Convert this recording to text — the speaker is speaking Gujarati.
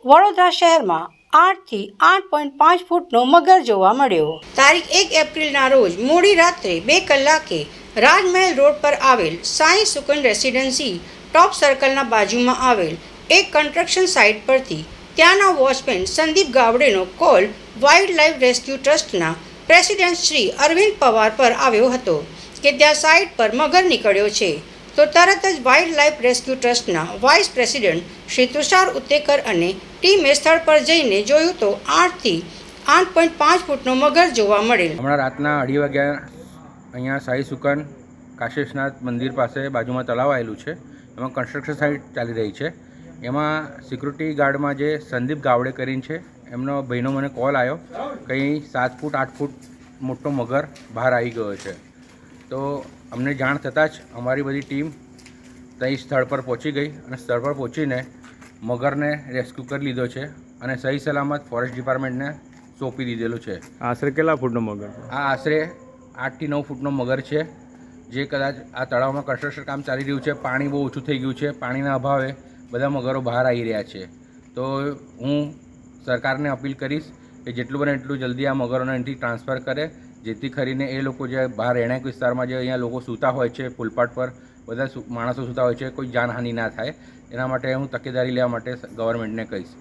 વડોદરા શહેરમાં 8થી 8.5 ફૂટનો મગર જોવા મળ્યો। તારીખ 1 એપ્રિલના રોજ મોડી રાત્રે 2 કલાકે રાજમહેલ રોડ પર આવેલ સાઈ સુકન રેસિડેન્સી ટોપ સર્કલના બાજુમાં આવેલ એક કન્સ્ટ્રક્શન સાઇટ પરથી ત્યાંના વોચમેન સંદીપ ગાવડેનો કોલ વાઇલ્ડ લાઇફ રેસ્ક્યુ ટ્રસ્ટના પ્રેસિડેન્ટ શ્રી અરવિંદ પવાર પર આવ્યો હતો કે ત્યાં સાઇટ પર મગર નીકળ્યો છે। તો તરત જ વાઇલ્ડ લાઇફ રેસ્ક્યુ ટ્રસ્ટના વાઇસ પ્રેસિડેન્ટ શ્રી તુષાર ઉત્તેકર અને ટીમે સ્થળ પર જઈને જોયું તો 8થી 8.5 ફૂટનો મગર જોવા મળેલ। હમણાં રાતના 2:30 વાગ્યા અહીંયા સાઈ સુકન કાશેશનાથ મંદિર પાસે બાજુમાં તળાવ આવેલું છે, એમાં કન્સ્ટ્રક્શન સાઇટ ચાલી રહી છે। એમાં સિક્યુરિટી ગાર્ડમાં જે સંદીપ ગાવડે કરીને છે, એમનો ભાઈનો મને કોલ આવ્યો કંઈ 7 ફૂટ 8 ફૂટ મોટો મગર બહાર આવી ગયો છે। તો અમને જાણ થતાં જ અમારી બધી ટીમ ત્યાં સ્થળ પર પહોંચી ગઈ અને સ્થળ પર પહોંચીને મગરને રેસ્ક્યુ કરી લીધો છે અને સહી સલામત ફોરેસ્ટ ડિપાર્ટમેન્ટને સોંપી દીધેલું છે। આશરે કેટલા ફૂટનો મગર? આ આશરે 8 થી 9 ફૂટનો મગર છે, જે કદાચ આ તળાવમાં કન્સ્ટ્રક્શન કામ ચાલી રહ્યું છે, પાણી બહુ ઓછું થઈ ગયું છે, પાણીના અભાવે બધા મગરો બહાર આવી રહ્યા છે। તો હું સરકારને અપીલ કરીશ કે જેટલું બને એટલું જલ્દી આ મગરોને અહીંથી ટ્રાન્સફર કરે, જેથી કરીને એ લોકો જે બહાર રહેણાંક વિસ્તારમાં જે અહીંયા લોકો સૂતા હોય છે, ફૂલપાટ પર બધા માણસો સૂતા હોય છે, કોઈ જાનહાનિ ના થાય, એના માટે હું તકેદારી લેવા માટે ગવર્મેન્ટને કહીશ।